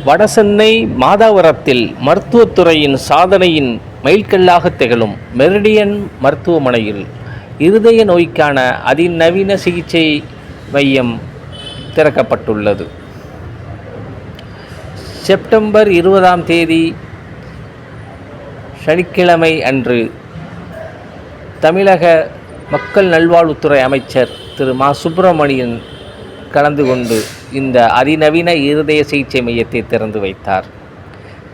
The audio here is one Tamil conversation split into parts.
வடசென்னை மாதாவரத்தில் மருத்துவத்துறையின் சாதனையின் மைல்கல்லாக திகழும் மெரிடியன் மருத்துவமனையில் இருதய நோய்க்கான அதிநவீன சிகிச்சை மையம் திறக்கப்பட்டுள்ளது. செப்டம்பர் 20 சனிக்கிழமை அன்று தமிழக மக்கள் நல்வாழ்வுத்துறை அமைச்சர் திரு மா. சுப்பிரமணியன் கலந்து கொண்டு இந்த அதிநவீன இருதய சிகிச்சை மையத்தை திறந்து வைத்தார்.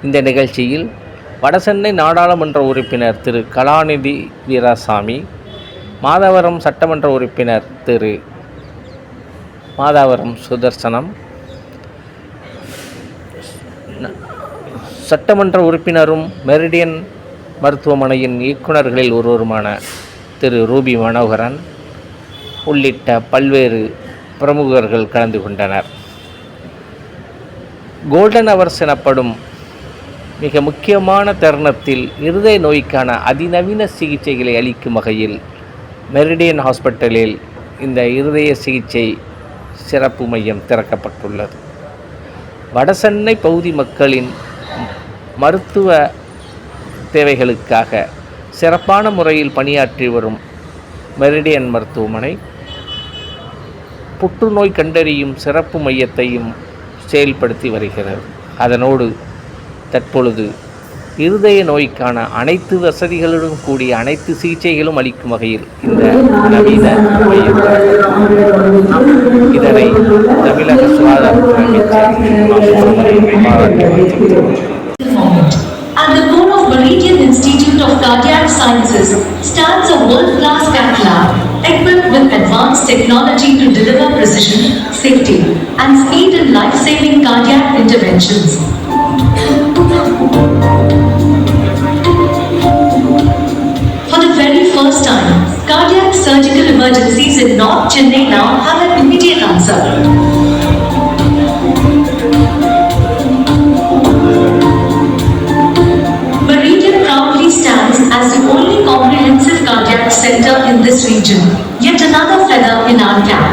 இந்த நிகழ்ச்சியில் வடசென்னை நாடாளுமன்ற உறுப்பினர் திரு கலாநிதி வீராசாமி, மாதவரம் சட்டமன்ற உறுப்பினர் திரு மாதவரம் சுதர்சனம், சட்டமன்ற உறுப்பினரும் மெரிடியன் மருத்துவமனையின் இயக்குநர்களில் ஒருவருமான திரு ரூபி மனோகரன் உள்ளிட்ட பல்வேறு பிரமுகர்கள் கலந்து கொண்டனர். கோல்டன் அவர்ஸ் எனப்படும் மிக முக்கியமான தருணத்தில் இருதய நோய்க்கான அதிநவீன சிகிச்சைகளை அளிக்கும் வகையில் மெரிடியன் ஹாஸ்பிட்டலில் இந்த இருதய சிகிச்சை சிறப்பு மையம் திறக்கப்பட்டுள்ளது. வடசென்னை பகுதி மக்களின் மருத்துவ தேவைகளுக்காக சிறப்பான முறையில் பணியாற்றி வரும் மெரிடியன் மருத்துவமனை புற்றுநோய் கண்டறியும் சிறப்பு மையத்தையும் செயல்படுத்தி வருகிறது. அதனோடு தற்பொழுது இருதய நோய்க்கான அனைத்து வசதிகளுடன் கூடிய அனைத்து சிகிச்சைகளும் அளிக்கும் வகையில் இந்த நவீன மையம் இதனை தமிழக சுகாதாரத்துறை அமைச்சர் பாராட்டி At the core of Meridian Institute of Cardiac Sciences stands a world-class cath lab equipped with advanced technology to deliver precision, safety, and speed in life-saving cardiac interventions. For the very first time, cardiac surgical emergencies in North Chennai now have an immediate answer. Stands as the only comprehensive cardiac center in this region, yet another feather in our cap.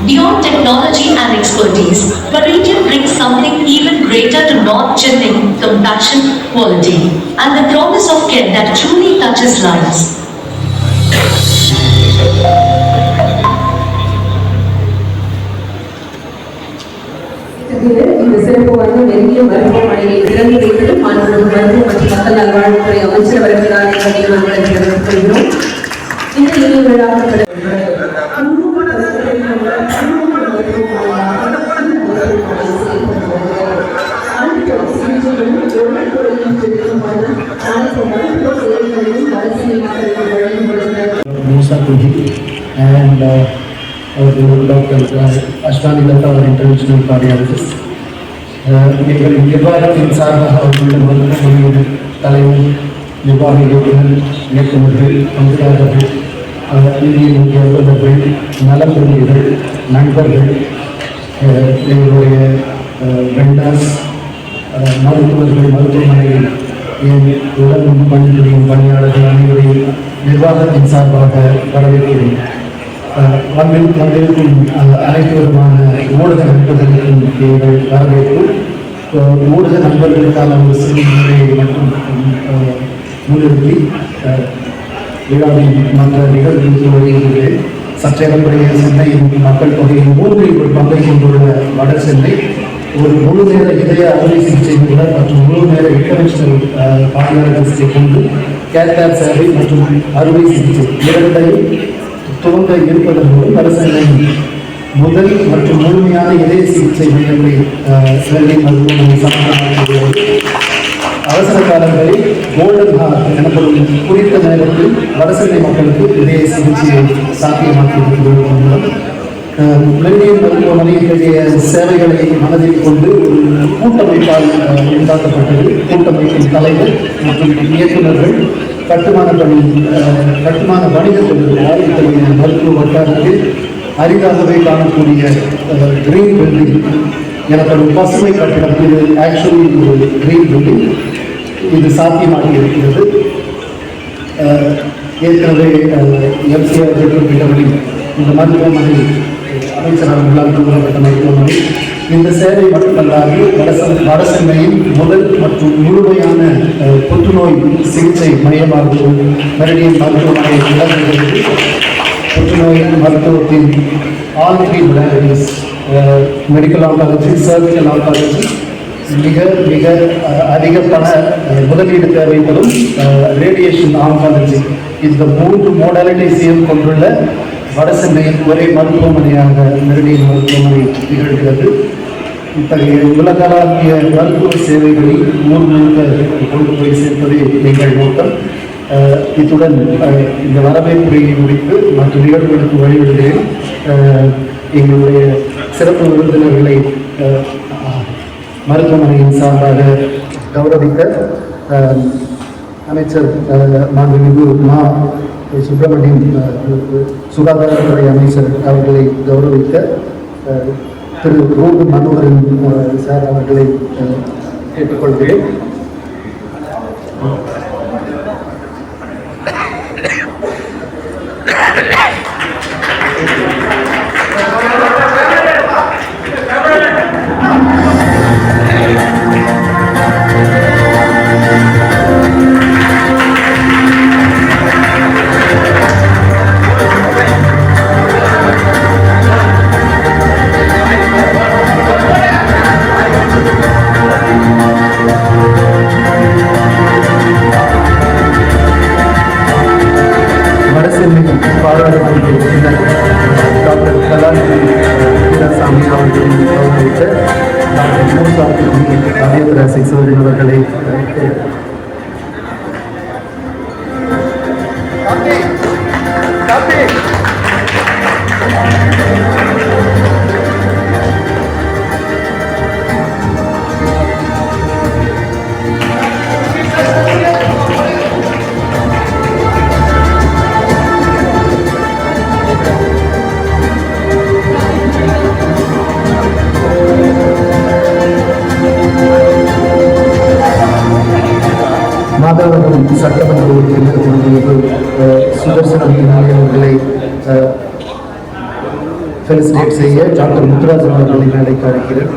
Beyond technology and expertise, Meridian brings something even greater to North Chennai: compassion, quality, and the promise of care that truly touches lives. இந்த சிறப்பு வாய்ந்த மெரிடிய மருத்துவமனையை திறந்து வைத்தது மாண்புமிகு மருத்துவ மற்றும் மக்கள் நல்வாழ்வுத்துறை அமைச்சர் அவர்களால் என்பதை நாங்கள் தெரிவித்துக்கொள்கிறோம். இந்த இனிய விழாக்கள் and our Dr. Ashwani Datta, our interventional cardiologist. எங்கள் நிர்வாகத்தின் சார்பாக உள்ள மருத்துவமனையின் தலைவர், நிர்வாக இயக்குநர்கள், பங்குதாரர்கள், இந்திய முக்கிய அலுவலர்கள், நலப்பிரிவுகள், நண்பர்கள், எங்களுடைய வெண்டாஸ், மருத்துவர்கள், மருத்துவமனையில் உடன் பணிபுரியும் பணியாளர்கள் அனைவரையும் நிர்வாகத்தின் சார்பாக வரவேற்கிறேன். வந்திருக்கும் அனைத்து விதமான ஊடக நண்பர்களுக்கும் எங்கள் வரவேற்பு. ஊடக நண்பர்களுக்கான ஒரு சிறு முறையை மட்டும் முன்னிறுத்தி விழாவின் மற்ற நிகழ்வுகளுக்கு வருகின்றேன். சற்றேறக்குறைய சென்னையின் மக்கள் தொகையின் 3 பங்கை கொண்டுள்ள வட சென்னை ஒரு முழு நேர இதய அறுவை சிகிச்சை நிபுணர் மற்றும் முழு நேர இன்டர்நேஷனல் கார்டியாலஜிஸ்டை கொண்டு கேத்லாப் சேவை மற்றும் அறுவை சிகிச்சை இரண்டையும் துவங்க இருப்பதன் மூலம் வடசென்னையின் முதல் மற்றும் முழுமையான இதய சிகிச்சை மையங்களை மெரிடியன் மருத்துவமனை சமூகமாக அவசர காலங்களில் கோல்டன் ஹார் எனப்படும் குறித்த நேரத்தில் வடசென்னை மக்களுக்கு இதய சிகிச்சையை சாத்தியமாக்கி இருக்கிறது மூலம் மெரிடியன் மருத்துவமனை இத்தகைய சேவைகளை மனதில் கொண்டு ஒரு கூட்டமைப்பால் உண்டாக்கப்பட்டது. கூட்டமைப்பின் தலைவர் மற்றும் இயக்குநர்கள் கட்டுமான வணிக தொழில்களால் இத்தகைய மருத்துவ வட்டாரத்தில் அரிதாகவே காணக்கூடிய கிரீன் பில்டிங் எனப்படும் பசுமை கட்டிடம், இது ஆக்சுவலி ஒரு கிரீன் பில்டிங், இது சாத்தியமாகி இருக்கிறது. ஏற்கனவே எம்சிஆர் குறிப்பிட்டபடி இந்த மருத்துவமனை அமைச்சர் அவர்களால் துவங்கப்பட்ட மருத்துவமனை. இந்த சேவை மட்டுமல்லாது வடசென்னையின் முதல் மற்றும் முழுமையான புற்றுநோய் சிகிச்சை மையமாகவும் மெரிடியன் மருத்துவமனை விளங்குகிறது. புற்றுநோய் மருத்துவத்தின் all 3 modalities, medical oncology, surgical oncology, மிக மிக அதிக பண முதலீடு தேவைப்படும் ரேடியேஷன் ஆங்காலஜி, இந்த 3 மோடாலிட்டிஸையும் கொண்டுள்ள வடசென்னையின் ஒரே மருத்துவமனையாக மெரிடியன் மருத்துவமனை திகழ்கிறது. இத்தகைய உலகளாவிய மருத்துவ சேவைகளை ஊர் முழுக்க கொண்டு போய் சேர்ப்பதே எங்கள் நோக்கம். இத்துடன் இந்த வரவேற்புரையை முடித்து மற்ற நிகழ்வுகளுக்கு வழிவிடுகிறேன். எங்களுடைய சிறப்பு விருந்தினர்களை மருத்துவமனையின் சார்பாக கௌரவிக்க அமைச்சர் மாண்புமிகு மா சுப்பிரமணியன் சுகாதாரத்துறை அமைச்சர் அவர்களை கௌரவிக்க திரு ரூபி மனோகரன் சார் அவர்களை கேட்டுக்கொள்கிறேன். டாக்டர் கலாநிதி வீரசாமி அவர்களின் கௌரவித்த டாக்டர் மூசாமி கார்டியோதராசிக் சர்ஜன் அவர்களை மாதவரம் சட்டமன்ற உறுப்பினர் சுதர்சனம் அவர்களை ஃபெலிசிடேட் செய்ய டாக்டர் முத்துராஜன் அவர்களை மேடைக்கு அழைக்கிறேன்.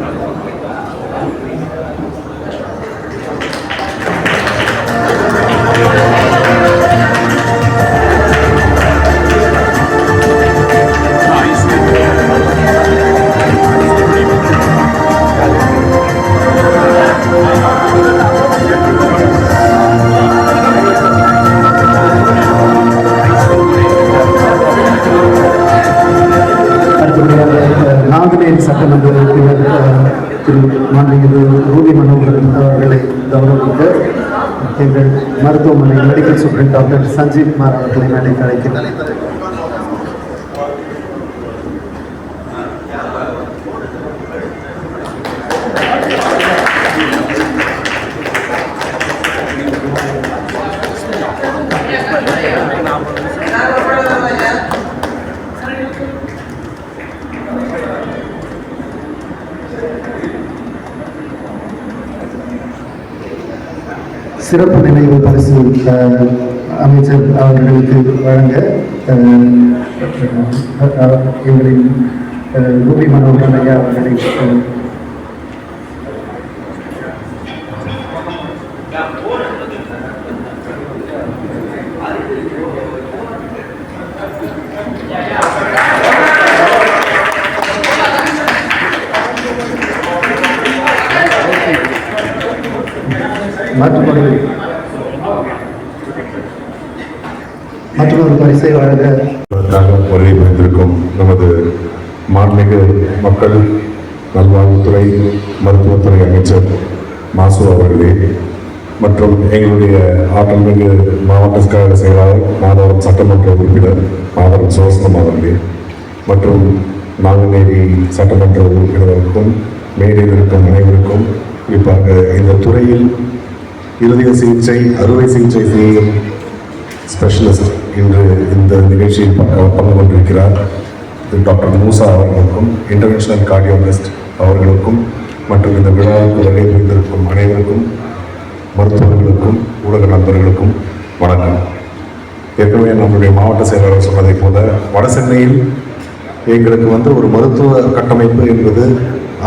நாங்குநேரி சட்டமன்ற உறுப்பினர் திரு மாண்புமிகு ரூபி மனோகரன் அவர்களை கௌரவிக்க எங்கள் மருத்துவமனை medical superintendent doctor Sanjeev Kumar அவர்களை மேடைக்கு அழைக்கிறேன். சிறப்பு நினைவு பரிசு அமைச்சர் அவர்களுக்கு வழங்க எங்களின் ரூபி மனோகரன் ஐயா அவர்களை மற்றொரு பரிசை வழங்க வருகை புரிந்திருக்கும் நமது மாண்புமிகு மக்கள் நல்வாழ்வுத்துறை மருத்துவத்துறை அமைச்சர் மாசு அவர்களே மற்றும் எங்களுடைய ஆற்றல்மிகு மாவட்ட கழக செயலாளர் மாதவரம் சட்டமன்ற உறுப்பினர் மாதவரம் சோசனம் அவர்களே மற்றும் நாங்குநேரி சட்டமன்ற உறுப்பினருக்கும் மேடையில் இருக்கும் அனைவருக்கும், குறிப்பாக இந்த துறையில் இருதய சிகிச்சை அறுவை சிகிச்சை செய்யும் ஸ்பெஷலிஸ்ட் இன்று இந்த நிகழ்ச்சியில் பங்கு கொண்டிருக்கிறார் டாக்டர் மூசா அவர்களுக்கும், இன்டர்நேஷனல் கார்டியோலஜிஸ்ட் அவர்களுக்கும் மற்றும் இந்த விழாவுக்கு வருகை புரிந்திருக்கும் அனைவருக்கும், மருத்துவர்களுக்கும் ஊடக நண்பர்களுக்கும் வணக்கம். ஏற்கனவே நம்முடைய மாவட்ட செயலாளர் சொன்னதை போல வடசென்னையில் எங்களுக்கு வந்து ஒரு மருத்துவ கட்டமைப்பு என்பது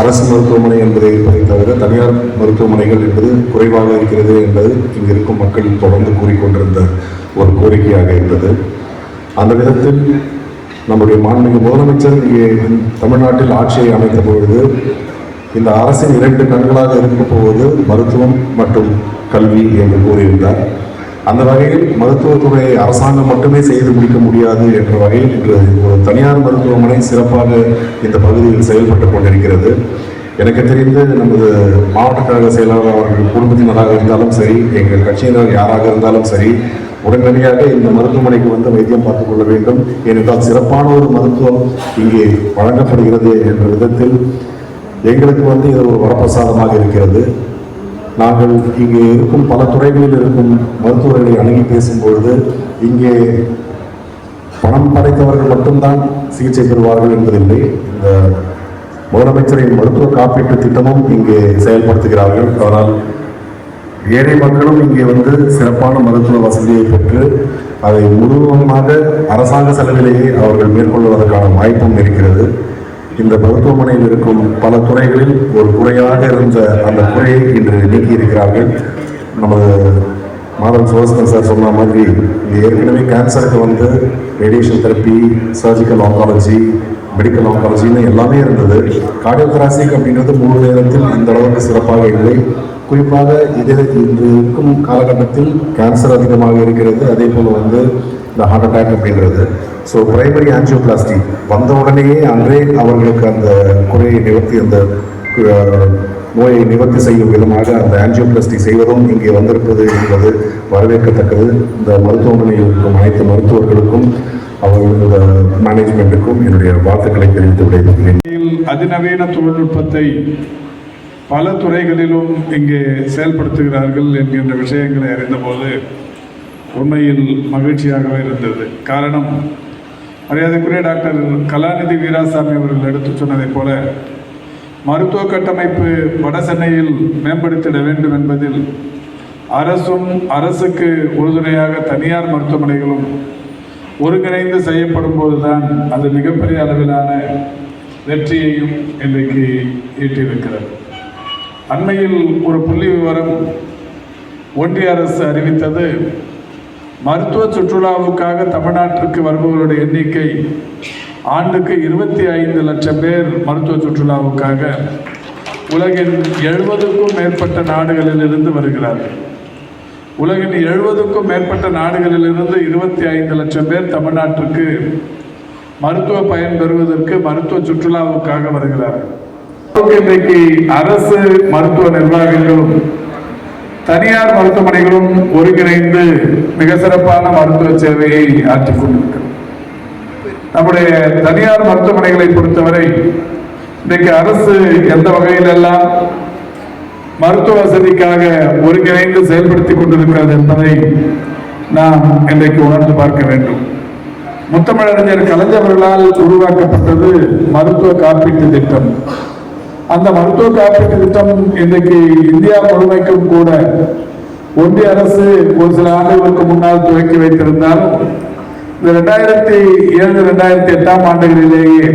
அரசு மருத்துவமனை என்பதை இருப்பதை தவிர தனியார் மருத்துவமனைகள் என்பது குறைவாக இருக்கிறது என்பது இங்கு இருக்கும் மக்கள் தொடர்ந்து கூறிக்கொண்டிருந்த ஒரு கோரிக்கையாக இருந்தது. அந்த விதத்தில் நம்முடைய மாண்புமிகு முதலமைச்சர் இங்கே தமிழ்நாட்டில் ஆட்சியை அமைத்த பொழுது இந்த அரசின் 2 கண்களாக இருக்கப் போவது மருத்துவம் மற்றும் கல்வி என்று கூறியிருந்தார். அந்த வகையில் மருத்துவத்துறையை அரசாங்கம் மட்டுமே செய்து முடிக்க முடியாது என்ற வகையில் இன்று ஒரு தனியார் மருத்துவமனை சிறப்பாக இந்த பகுதியில் செயல்பட்டு கொண்டிருக்கிறது. எனக்கு தெரிந்து நமது மாவட்ட கழக செயலாளர் அவர்கள் குடும்பத்தினராக இருந்தாலும் சரி, எங்கள் கட்சியினர் யாராக இருந்தாலும் சரி, உடனடியாக இந்த மருத்துவமனைக்கு வந்து வைத்தியம் பார்த்துக் கொள்ள வேண்டும். ஏனென்றால் சிறப்பான ஒரு மருத்துவம் இங்கே வழங்கப்படுகிறது என்ற விதத்தில் எங்களுக்கு வந்து இது ஒரு வரப்பிரசாதமாக இருக்கிறது. நாங்கள் இங்கே இருக்கும் பல துறைகளில் இருக்கும் மருத்துவர்களை அணுகி பேசும்பொழுது இங்கே பணம் படைத்தவர்கள் மட்டும்தான் சிகிச்சை பெறுவார்கள் என்பதில்லை. இந்த முதலமைச்சரின் மருத்துவ காப்பீட்டு திட்டமும் இங்கே செயல்படுத்துகிறார்கள். அதனால் ஏழை மக்களும் இங்கே வந்து சிறப்பான மருத்துவ வசதியை பெற்று அதை முழுவதுமாக அரசாங்க செலவிலேயே அவர்கள் மேற்கொள்வதற்கான வாய்ப்பும் இருக்கிறது. இந்த மருத்துவமனையில் இருக்கும் பல துறைகளில் ஒரு குறையாக இருந்த அந்த குறையை இன்று நீக்கியிருக்கிறார்கள். நமது மாதவன் சுவாசன் சார் சொன்ன மாதிரி ஏற்கனவே கேன்சருக்கு வந்து radiation therapy, surgical oncology, medical ஆங்காலஜின்னு எல்லாமே இருந்தது. கார்டியோதராசிக் அப்படின்றது முழு நேரத்தில் இந்த அளவுக்கு சிறப்பாக இல்லை. குறிப்பாக இன்று இருக்கும் காலகட்டத்தில் கேன்சர் அதிகமாக இருக்கிறது. அதே போல் வந்து இந்த ஹார்ட் அட்டாக் அப்படின்றது. ஸோ பிரைமரி ஆஞ்சியோபிளாஸ்டி வந்த உடனேயே அன்றே அவர்களுக்கு அந்த குறையை நிவர்த்தி, அந்த நோயை நிவர்த்தி செய்யும் விதமாக அந்த ஆஞ்சியோபிளாஸ்டி செய்வதும் இங்கே வந்திருப்பது என்பது வரவேற்கத்தக்கது. இந்த மருத்துவமனையில் இருக்கும் அனைத்து மருத்துவர்களுக்கும் அவர்களோட மேனேஜ்மெண்ட்டுக்கும் என்னுடைய வாழ்த்துக்களை தெரிவித்து விடைபெறுகிறேன். அதிநவீன தொழில்நுட்பத்தை பல துறைகளிலும் இங்கே செயல்படுத்துகிறார்கள் என்கின்ற விஷயங்களை அறிந்தபோது உண்மையில் மகிழ்ச்சியாகவே இருந்தது. காரணம், மரியாதைக்குரிய டாக்டர் கலாநிதி வீராசாமி அவர்கள் எடுத்து சொன்னதைப் போல மருத்துவ கட்டமைப்பு வட சென்னையில் மேம்படுத்திட வேண்டும் என்பதில் அரசும் அரசுக்கு உறுதுணையாக தனியார் மருத்துவமனைகளும் ஒருங்கிணைந்து செய்யப்படும் போதுதான் அது மிகப்பெரிய அளவிலான வெற்றியையும் இன்றைக்கு ஈட்டியிருக்கிறது. அண்மையில் ஒரு புள்ளி விவரம் ஒன்றிய அரசு அறிவித்தது, மருத்துவ சுற்றுலாவுக்காக தமிழ்நாட்டிற்கு வருபவர்களுடைய எண்ணிக்கை ஆண்டுக்கு 25 லட்சம் பேர் மருத்துவ சுற்றுலாவுக்காக உலகின் 70க்கும் மேற்பட்ட நாடுகளிலிருந்து வருகிறார்கள். உலகின் 70க்கும் மேற்பட்ட நாடுகளிலிருந்து 25 லட்சம் பேர் தமிழ்நாட்டிற்கு மருத்துவ பயன் பெறுவதற்கு மருத்துவ சுற்றுலாவுக்காக வருகிறார்கள். இன்றைக்கு அரசு மருத்துவ நிர்வாகங்களும் தனியார் மருத்துவமனைகளும் ஒருங்கிணைந்து மிக சிறப்பான மருத்துவ சேவையை ஆற்றிக் கொண்டிருக்கிறது. நம்முடைய தனியார் மருத்துவமனைகளை பொறுத்தவரை இன்றைக்கு அரசு எந்த வகையிலெல்லாம் மருத்துவ வசதிக்காக ஒருங்கிணைந்து செயல்படுத்திக் கொண்டிருக்கிறது என்பதை நாம் இன்றைக்கு உணர்ந்து பார்க்க வேண்டும். முத்தமிழறிஞர் கலைஞர் அவர்களால் உருவாக்கப்பட்டது மருத்துவ காப்பீட்டு திட்டம். அந்த மருத்துவ காப்பீட்டு திட்டம் இன்றைக்கு இந்தியா முழுமைக்கும் கூட ஒன்றிய அரசு ஒரு சில ஆண்டுகளுக்கு முன்னால் துவக்கி வைத்திருந்தாலும் இந்த 2007-2008 ஆண்டுகளிலேயே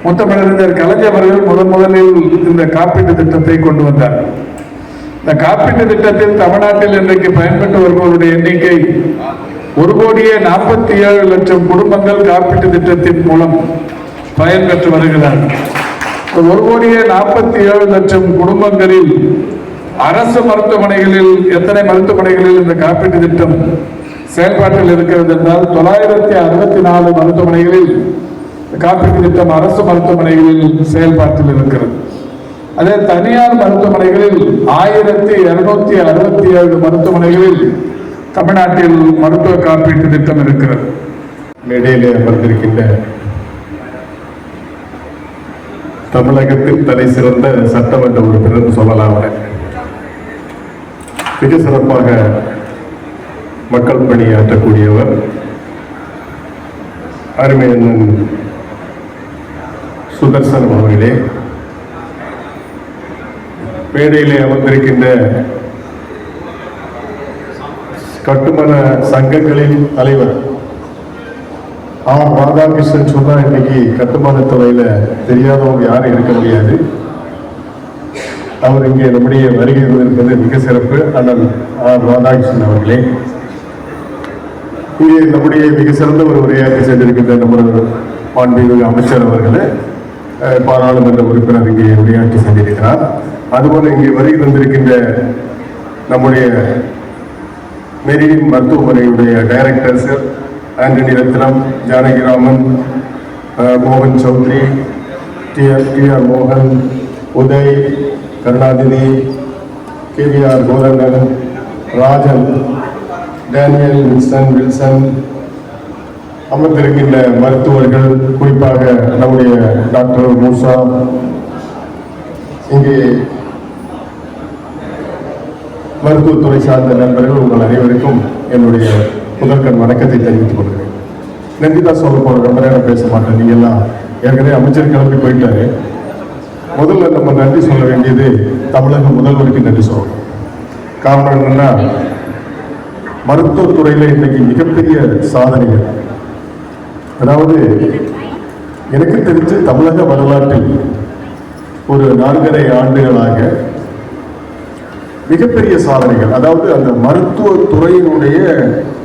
முத்தமிழறிஞர் கலைஞர் அவர்கள் முதலில் இந்த காப்பீட்டு திட்டத்தை கொண்டு வந்தார். இந்த காப்பீட்டு திட்டத்தில் தமிழ்நாட்டில் இன்றைக்கு பயன்பெற்று வருபவருடைய எண்ணிக்கை 1,47,00,000 குடும்பங்கள் காப்பீட்டு திட்டத்தின் மூலம் பயன்பெற்று வருகிறார்கள். 1,47,00,000 குடும்பங்களில் அரசு மருத்துவமனைகளில் எத்தனை மருத்துவமனைகளில் இந்த காப்பீட்டு திட்டம் செயல்பாட்டில் இருக்கிறது என்றால் 964 மருத்துவமனைகளில் காப்பீட்டு திட்டம் அரசு மருத்துவமனைகளில் செயல்பாட்டில் இருக்கிறது. அதே தனியார் மருத்துவமனைகளில் 1267 மருத்துவமனைகளில் தமிழ்நாட்டில் மருத்துவ காப்பீட்டு திட்டம் இருக்கிறது. மேடையிலே அமர்ந்திருக்கின்ற தமிழகத்தில் தலை சிறந்த சட்டமன்ற உறுப்பினர் சொல்லலாம். மிக சிறப்பாக மக்கள் பணியாற்றக்கூடியவர் அருமையண்ணன் சுதர்சனம் அவர்களே, மேடையிலே அமர்ந்திருக்கின்ற கட்டுமான சங்கங்களின் தலைவர் ஆர் ராதாகிருஷ்ணன் சொன்னா இன்னைக்கு கட்டுமான துறையில தெரியாதவங்க யாரும் இருக்க முடியாது. அவர் இங்கே நம்முடைய வருகை இருப்பது மிக சிறப்பு. அண்ணன் ஆர் ராதாகிருஷ்ணன் அவர்களே, இங்கே நம்முடைய மிக சிறந்த ஒரு உரையாற்றி சென்றிருக்கின்ற நம்முடைய மாண்புமிகு அமைச்சர் அவர்களே, பாராளுமன்ற உறுப்பினர் இங்கே உரையாற்றி சென்றிருக்கிறார். அதுபோல இங்கே வருகை தந்திருக்கின்ற நம்முடைய மெரிடியன் மருத்துவமனையுடைய டைரக்டர்ஸ் ஆண்டனி ரத்னம், ஜானகிராமன், மோகன் சௌத்ரி, டி.ஆர். மோகன், Uday, Karunanidhi, KVR Kothandan, Rajan, Daniel Wilson, அமர்ந்திருக்கின்ற மருத்துவர்கள், குறிப்பாக நம்முடைய டாக்டர் மூசா, இங்கே மருத்துவத்துறை சார்ந்த நண்பர்கள், உங்கள் அனைவருக்கும் என்னுடைய முதற்கண் வணக்கத்தை தெரிவித்துக் கொள்கிறேன். நன்றி தான் சொல்ல போற, ரொம்ப நேரம் பேச மாட்டேன். நீங்க எல்லாம் ஏற்கனவே அமைச்சர் கிளம்பி போயிட்டாரு. முதல்ல நம்ம நன்றி சொல்ல வேண்டியது தமிழக முதல்வருக்கு நன்றி சொல்லணும். காரணம் என்னன்னா, மருத்துவத்துறையில இன்னைக்கு மிகப்பெரிய சாதனைகள். அதாவது எனக்கு தெரிஞ்சு தமிழக வரலாற்றில் ஒரு 4.5 ஆண்டுகளாக மிகப்பெரிய சாதனைகள். அதாவது அந்த மருத்துவத்துறையினுடைய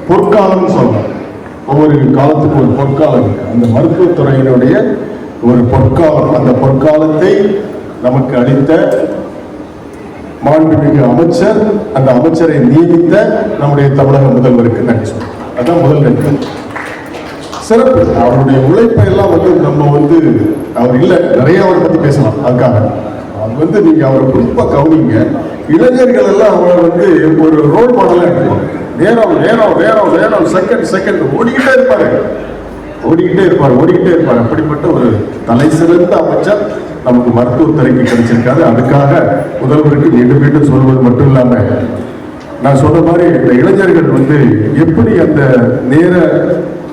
பொற்காலம் சொல்லலாம். ஒவ்வொரு காலத்துக்கும் ஒரு பொற்காலம். அந்த மருத்துவத்துறையினுடைய ஒரு பொற்காலம். அந்த பொற்காலத்தை நமக்கு அளித்த மாண்புமிகு அமைச்சர், அந்த அமைச்சரை நியமித்த நம்முடைய தமிழக முதல்வருக்கு நன்றி சொல்றோம். அதான் முதல் நன்றி. சிறப்பு. அவருடைய உழைப்பை எல்லாம் நம்ம அவர் இல்லை, நிறைய அவரை பத்தி பேசலாம். அதுக்காக அது நீங்க அவரை குறிப்பா கவனிங்க. இளைஞர்கள் எல்லாம் அவரை ஒரு ரோல் மாடலா எடுத்துப்பாங்க. நேரம் செகண்ட் ஓடிக்கிட்டே இருப்பாரு. அப்படிப்பட்ட ஒரு தலை சிறந்த அமைச்சர் நமக்கு மருத்துவத்துறைக்கு கிடைச்சிருக்காரு. அதுக்காக முதல்வருக்கு மீண்டும் சொல்வது மட்டும் இல்லாம, நான் சொன்ன மாதிரி இந்த இளைஞர்கள் எப்படி அந்த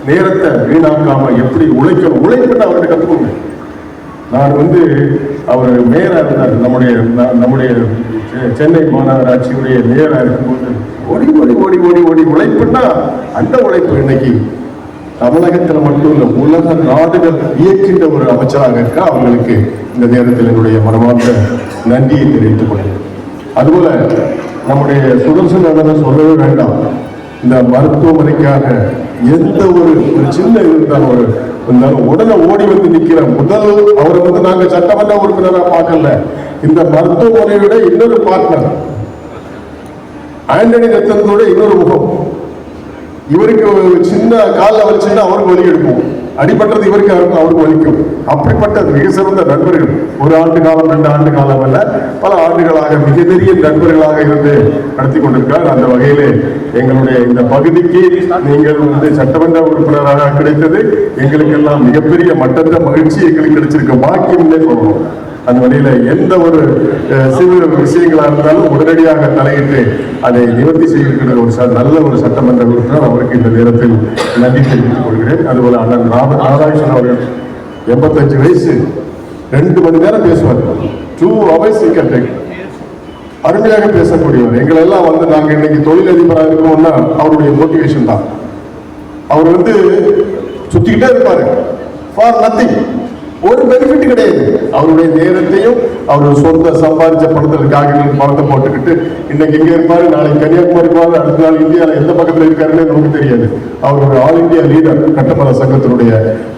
நேரத்தை வீணாக்காம எப்படி உழைப்புன்னு அவர்கிட்ட கத்துக்கோங்க. நான் அவர் மேயரா இருந்தார், நம்முடைய சென்னை மாநகராட்சியுடைய மேயரா இருக்கும்போது ஓடி உழைப்புன்னா அந்த உழைப்பு இன்னைக்கு தமிழகத்தில் மட்டும் இல்ல, உலக நாடுகள் இயக்கின்ற ஒரு அமைச்சராக இருக்கா. அவங்களுக்கு இந்த நேரத்தில் என்னுடைய மனமார்ந்த நன்றியை தெரிவித்துக் கொள்கிறேன். அதுபோல நம்முடைய சுதர்சன் அண்ணன் சொல்லவே வேண்டாம். இந்த மருத்துவமனைக்காக எந்த ஒரு சின்ன இருந்தாலும் உடனே ஓடி நிக்கிற முதல் அவரை நாங்க சட்டமன்ற உறுப்பினராக பார்க்கல. இந்த மருத்துவமனையோட இன்னொரு பார்ட்னர் ஆண்டனி ரத்னத்தோட இன்னொரு முகம். இவருக்கு சின்ன காலில் வச்சுன்னா அவருக்கு வலி எடுக்கும், அடிபட்டது இவருக்கு அவருக்கு வலிக்கும். அப்படிப்பட்ட மிக சிறந்த நண்பர்கள். 1 ஆண்டு காலம் 2 ஆண்டு காலம் அல்ல, பல ஆண்டுகளாக மிக நெருங்கிய நண்பர்களாக இருந்து நடத்தி கொண்டிருக்கிறார். அந்த வகையிலே எங்களுடைய இந்த பகுதிக்கு நீங்கள் சட்டமன்ற உறுப்பினராக கிடைத்தது எங்களுக்கு எல்லாம் மிகப்பெரிய மட்டற்ற மகிழ்ச்சி எங்களுக்கு கிடைச்சிருக்க பாக்கியம்னே சொல்லணும். அந்த வழியில எந்த ஒரு சிறு விஷயங்களா இருந்தாலும் உடனடியாக தலையிட்டு அதை நிவர்த்தி செய்கிற நல்ல ஒரு சட்டமன்ற உறுப்பினர். அவருக்கு இந்த நேரத்தில் நன்றி தெரிவித்துக் கொள்கிறேன். அதுபோல அண்ணன் ராதாகிருஷ்ணன் அவர்கள் 85 வயசு, 2 மணி நேரம் பேசுவார். 2 hours அருமையாக பேசக்கூடியவர். எங்களெல்லாம் நாங்க இன்னைக்கு தொழிலதிபராக இருக்கோம்னா அவருடைய மோட்டிவேஷன் தான். அவர் சுத்திக்கிட்டே இருப்பாரு, ஃபார் நத்திங். ஒரு பெனிஃபிட் கிடையாது. அவருடைய நேரத்தையும் அவர் சொந்த சம்பாதிச்ச பணத்திற்காக பணத்தை போட்டுக்கிட்டு இன்னைக்கு எங்க இருப்பாரு, நாளைக்கு கன்னியாகுமரி இருப்பாரு, அடுத்த நாள் இந்தியாவில் எந்த பக்கத்தில் இருக்காருன்னு நமக்கு தெரியாது. அவர் ஒரு ஆல் இந்தியா லீடர், கட்டுமான சங்கத்தினுடைய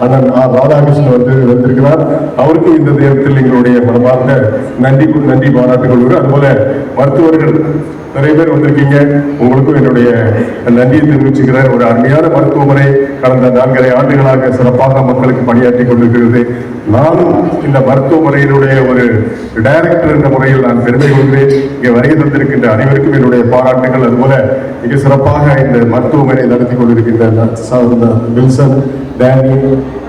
அண்ணன் ஆர் ராதாகிருஷ்ணன் வந்திருக்கிறார். அவருக்கும் இந்த நேரத்தில் எங்களுடைய மனமார்ந்த நன்றி பாராட்டுகள். அதுபோல மருத்துவர்கள் நிறைய பேர் வந்திருக்கீங்க, உங்களுக்கும் என்னுடைய நன்றியை தெரிவிச்சுக்கிறேன். ஒரு அருமையான மருத்துவமனை கடந்த 4.5 ஆண்டுகளாக சிறப்பாக மக்களுக்கு பணியாற்றி கொண்டிருக்கிறது. நானும் இந்த மருத்துவமனையினுடைய ஒரு டைரக்டர் என்ற முறையில் நான் பெருமை கொள்கிறேன். இங்கே வருகை தந்திருக்கின்ற அனைவருக்கும் என்னுடைய பாராட்டுகள். அதுபோல மிக சிறப்பாக இந்த மருத்துவமனை நடத்தி கொண்டிருக்கின்ற வில்சன், டேனி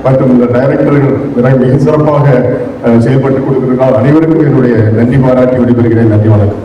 மற்றும் இந்த டைரக்டர்கள் மிக சிறப்பாக செயல்பட்டுக் கொண்டிருக்கிறார். அனைவருக்கும் என்னுடைய நன்றி பாராட்டி விடைபெறுகிறேன். நன்றி, வணக்கம்.